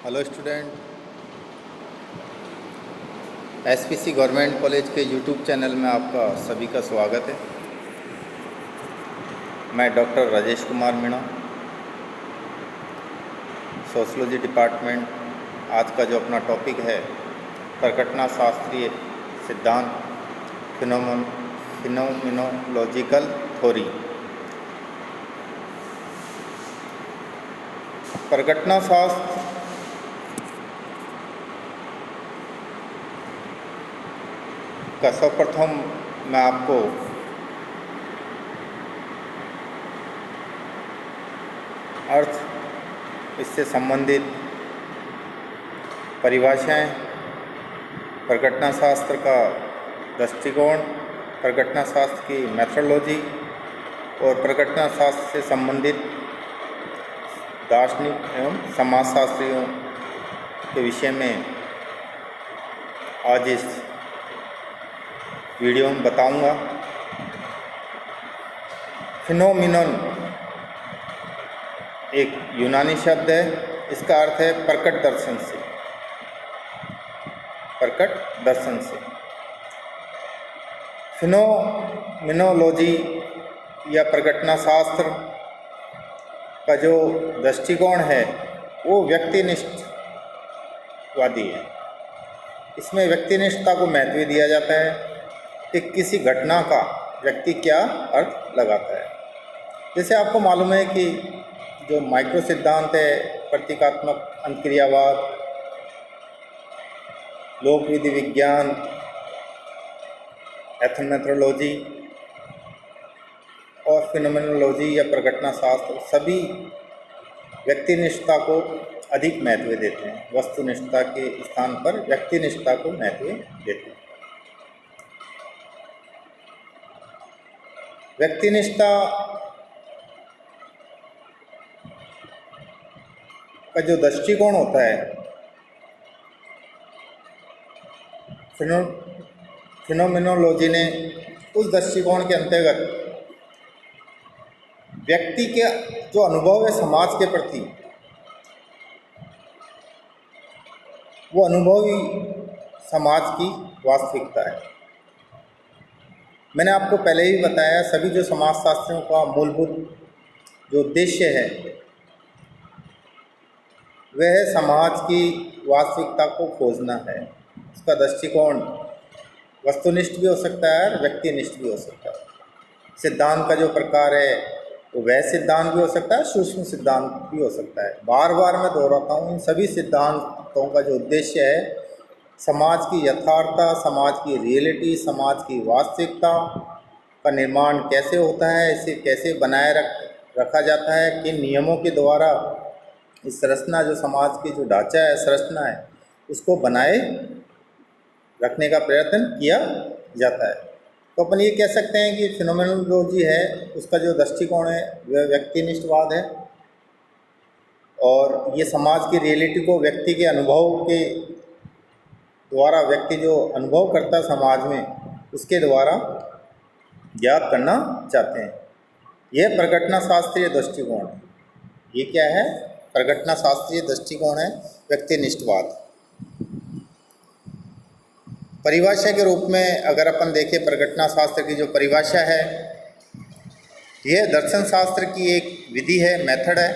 Hello student, SPC government college के YouTube channel में आपका सभी का स्वागत है। मैं doctor Rajesh Kumar Meena, sociology department. आज का जो अपना टॉपिक है प्रकटना शास्त्रीय सिद्धांत, फिनोमिनोलॉजिकल थ्योरी। प्रकटना शास्त्र का सर्वप्रथम मैं आपको अर्थ, इससे संबंधित परिभाषाएं, प्रकटना शास्त्र का दृष्टिकोण, प्रकटना शास्त्र की मेथोडोलॉजी और प्रकटना शास्त्र से संबंधित दार्शनिक एवं समाजशास्त्रियों के विषय में आज इस वीडियो में बताऊंगा। फिनोमिनन एक यूनानी शब्द है, इसका अर्थ है प्रकट दर्शन से। प्रकट दर्शन से फिनोमिनोलॉजी या प्रकटना शास्त्र का जो दृष्टिकोण है वो व्यक्तिनिष्ठवादी है। इसमें व्यक्तिनिष्ठता को महत्व दिया जाता है कि किसी घटना का व्यक्ति क्या अर्थ लगाता है। जैसे आपको मालूम है कि जो माइक्रो सिद्धांत है, प्रतीकात्मक अंतक्रियावाद, लोक विधि विज्ञान, एथनोमेट्रोलॉजी और फिनोमिनोलॉजी या प्रकटना शास्त्र सभी व्यक्तिनिष्ठता को अधिक महत्व देते हैं। वस्तुनिष्ठता के स्थान पर व्यक्तिनिष्ठता को महत्व देते हैं। व्यक्तिनिष्ठता का जो दृष्टिकोण होता है, फिनोमिनोलॉजी ने उस दृष्टिकोण के अंतर्गत व्यक्ति के जो अनुभव है समाज के प्रति, वो अनुभव ही समाज की वास्तविकता है। मैंने आपको पहले ही बताया, सभी जो समाजशास्त्रियों का मूलभूत जो उद्देश्य है वह समाज की वास्तविकता को खोजना है। उसका दृष्टिकोण वस्तुनिष्ठ भी हो सकता है और व्यक्तिनिष्ठ भी हो सकता है। सिद्धांत का जो प्रकार है वो वह सिद्धांत भी हो सकता है, सूक्ष्म सिद्धांत भी हो सकता है। बार बार मैं दोहराता हूँ, इन सभी सिद्धांतों का जो उद्देश्य है समाज की यथार्थता, समाज की रियलिटी, समाज की वास्तविकता का निर्माण कैसे होता है, इसे कैसे बनाए रखा जाता है, किन नियमों के द्वारा इस संरचना, जो समाज की जो ढांचा है, संरचना है, उसको बनाए रखने का प्रयत्न किया जाता है। तो अपन ये कह सकते हैं कि फिनोमिनोलॉजी है, उसका जो दृष्टिकोण है वह व्यक्तिनिष्ठवाद है और ये समाज की रियलिटी को व्यक्ति के अनुभव के द्वारा, व्यक्ति जो अनुभव करता है समाज में, उसके द्वारा ज्ञात करना चाहते हैं। यह प्रकटना शास्त्रीय दृष्टिकोण है। ये क्या है? प्रकटना शास्त्रीय दृष्टिकोण है व्यक्तिनिष्ठवाद। परिभाषा के रूप में अगर अपन देखें, प्रकटना शास्त्र की जो परिभाषा है, यह दर्शन शास्त्र की एक विधि है, मेथड है,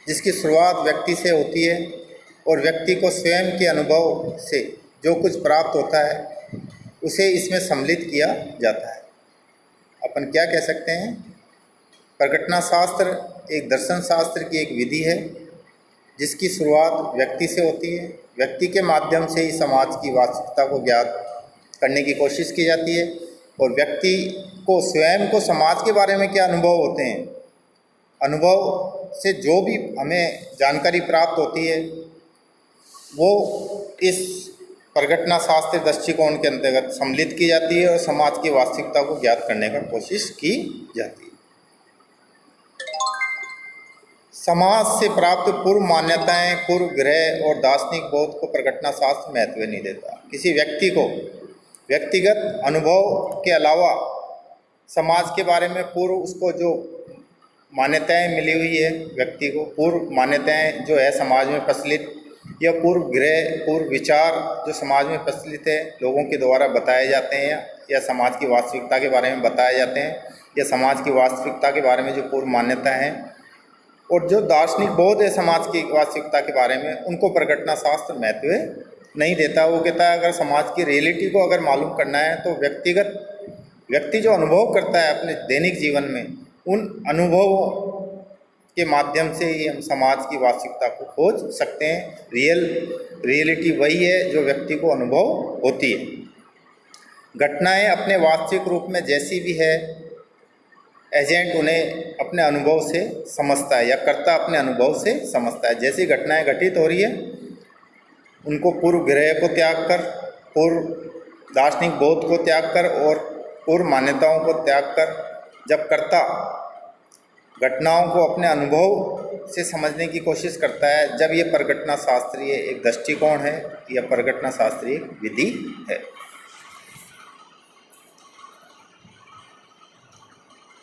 जिसकी शुरुआत व्यक्ति से होती है और व्यक्ति को स्वयं के अनुभव से जो कुछ प्राप्त होता है उसे इसमें सम्मिलित किया जाता है। अपन क्या कह सकते हैं? प्रकटना शास्त्र एक दर्शन शास्त्र की एक विधि है जिसकी शुरुआत व्यक्ति से होती है। व्यक्ति के माध्यम से ही समाज की वास्तविकता को ज्ञात करने की कोशिश की जाती है और व्यक्ति को स्वयं को समाज के बारे में क्या अनुभव होते हैं, अनुभव से जो भी हमें जानकारी प्राप्त होती है वो इस प्रकटना शास्त्र दृष्टिकोण के अंतर्गत सम्मिलित की जाती है और समाज की वास्तविकता को ज्ञात करने का कोशिश की जाती है। समाज से प्राप्त पूर्व मान्यताएं, पूर्व ग्रह और दार्शनिक बोध को प्रकटना शास्त्र महत्व नहीं देता। किसी व्यक्ति को व्यक्तिगत अनुभव के अलावा समाज के बारे में पूर्व उसको जो मान्यताएं मिली हुई है व्यक्ति को, पूर्व मान्यताएं जो है समाज में प्रचलित, या पूर्व विचार जो समाज में प्रचलित है, लोगों के द्वारा बताए जाते हैं, या समाज की वास्तविकता के बारे में बताए जाते हैं, या समाज की वास्तविकता के बारे में जो पूर्व मान्यता हैं, और जो दार्शनिक बोध है समाज की वास्तविकता के बारे में, उनको प्रगटना शास्त्र महत्व नहीं देता। वो कहता है अगर समाज की रियलिटी को अगर मालूम करना है तो व्यक्ति जो अनुभव करता है अपने दैनिक जीवन में, उन अनुभवों के माध्यम से ही हम समाज की वास्तविकता को खोज सकते हैं। रियलिटी वही है जो व्यक्ति को अनुभव होती है। घटनाएं अपने वास्तविक रूप में जैसी भी है, एजेंट उन्हें अपने अनुभव से समझता है, या कर्ता अपने अनुभव से समझता है। जैसी घटनाएं घटित हो रही है, उनको पूर्व ग्रह को त्याग कर, पूर्व दार्शनिक बोध को त्याग कर और पूर्व मान्यताओं को त्याग कर, जब कर्ता घटनाओं को अपने अनुभव से समझने की कोशिश करता है, जब ये प्रगटना शास्त्रीय एक दृष्टिकोण है, या प्रगटना शास्त्रीय एक विधि है।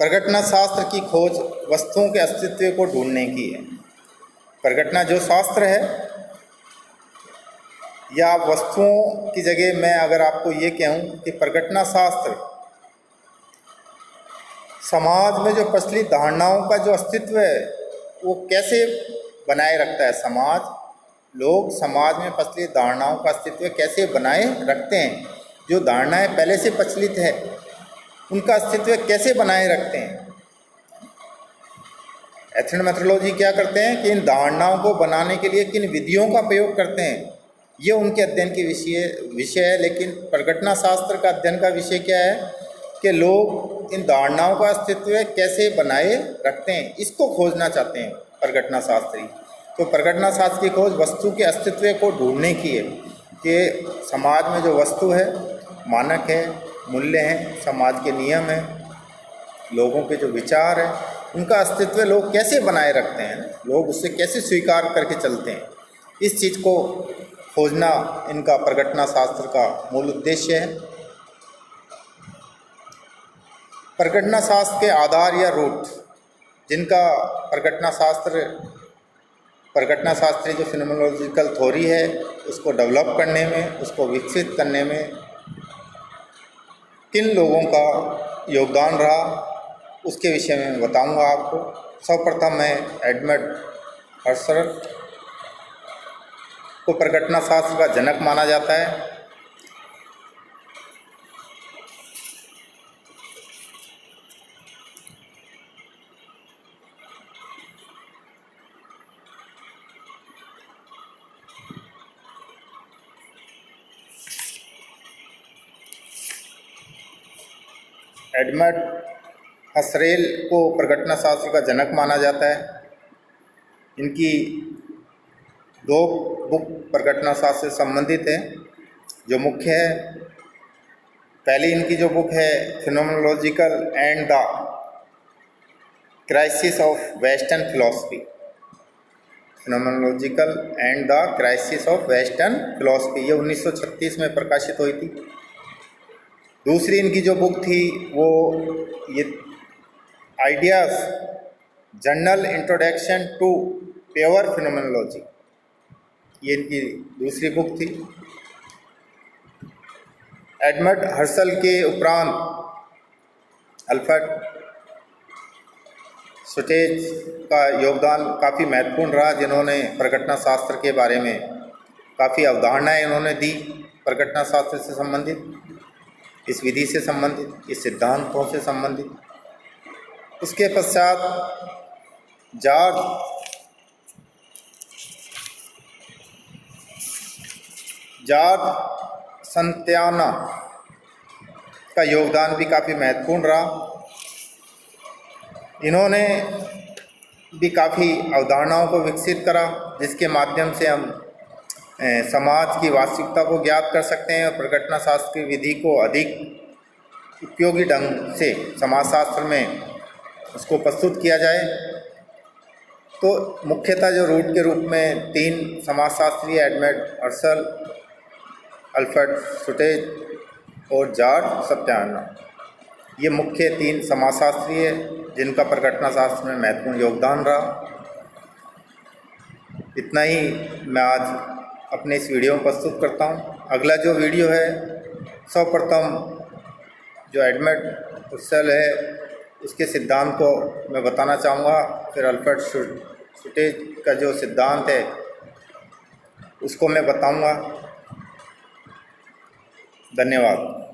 प्रगटना शास्त्र की खोज वस्तुओं के अस्तित्व को ढूंढने की है। प्रगटना जो शास्त्र है, या वस्तुओं की जगह मैं अगर आपको ये कहूँ कि प्रगटना शास्त्र समाज में जो प्रचलित धारणाओं का जो अस्तित्व है वो कैसे बनाए रखता है। लोग समाज में प्रचलित धारणाओं का अस्तित्व कैसे बनाए रखते हैं, जो धारणाएं पहले से प्रचलित है उनका अस्तित्व कैसे बनाए रखते हैं। एथनोमेथोडोलॉजी क्या करते हैं कि इन धारणाओं को बनाने के लिए किन विधियों का प्रयोग करते हैं, ये उनके अध्ययन के विषय है। लेकिन प्रगटना शास्त्र का अध्ययन का विषय क्या है कि लोग इन धारणाओं का अस्तित्व कैसे बनाए रखते हैं, इसको खोजना चाहते हैं प्रगटना शास्त्री। तो प्रगटना शास्त्र की खोज वस्तु के अस्तित्व को ढूंढने की है कि समाज में जो वस्तु है, मानक है, मूल्य हैं, समाज के नियम हैं, लोगों के जो विचार हैं, उनका अस्तित्व लोग कैसे बनाए रखते हैं, लोग उससे कैसे स्वीकार करके चलते हैं, इस चीज़ को खोजना इनका प्रगटना शास्त्र का मूल उद्देश्य है। प्रगटना शास्त्र के आधार या रूट, जिनका प्रगटना शास्त्रीय जो फिनोमेनोलॉजिकल थ्योरी है उसको डेवलप करने में, उसको विकसित करने में किन लोगों का योगदान रहा, उसके विषय में मैं बताऊंगा आपको। सर्वप्रथम मैं एडमंड हर्सल को प्रगटना शास्त्र का जनक माना जाता है। एडमंड हसरेल को प्रगटना शास्त्र का जनक माना जाता है। इनकी दो बुक प्रगटना शास्त्र से संबंधित है जो मुख्य है। पहली इनकी जो बुक है phenomenological and the crisis of western philosophy, phenomenological and the crisis of western philosophy, ये 1936 में प्रकाशित हुई थी। दूसरी इनकी जो बुक थी वो ये ideas general introduction to pure phenomenology, ये इनकी दूसरी बुक थी। एडमंड हर्सल के उपरांत अल्फ्रेड सुटेज का योगदान काफ़ी महत्वपूर्ण रहा, जिन्होंने प्रगटना शास्त्र के बारे में काफ़ी अवधारणाएं इन्होंने दी, प्रगटना शास्त्र से संबंधित, इस विधि से संबंधित, इस सिद्धांतों से संबंधित। उसके पश्चात जॉर्ज संताना का योगदान भी काफ़ी महत्वपूर्ण रहा। इन्होंने भी काफ़ी अवधारणाओं को विकसित करा, जिसके माध्यम से हम समाज की वास्तविकता को ज्ञात कर सकते हैं और प्रगटना शास्त्र की विधि को अधिक उपयोगी ढंग से समाजशास्त्र में उसको प्रस्तुत किया जाए। तो मुख्यतः जो रूट के रूप में तीन समाजशास्त्री एडमंड हर्सल, अल्फ्रेड सुटेज और जॉर्ज संताना, ये मुख्य 3 समाजशास्त्री है जिनका प्रकटना शास्त्र में महत्वपूर्ण योगदान रहा। इतना ही मैं आज अपने इस वीडियो में प्रस्तुत करता हूँ। अगला जो वीडियो है सर्वप्रथम जो एडमंड हस्सल है उसके सिद्धांत को मैं बताना चाहूँगा, फिर अल्फ्रेड शुटेज का जो सिद्धांत है उसको मैं बताऊँगा। धन्यवाद।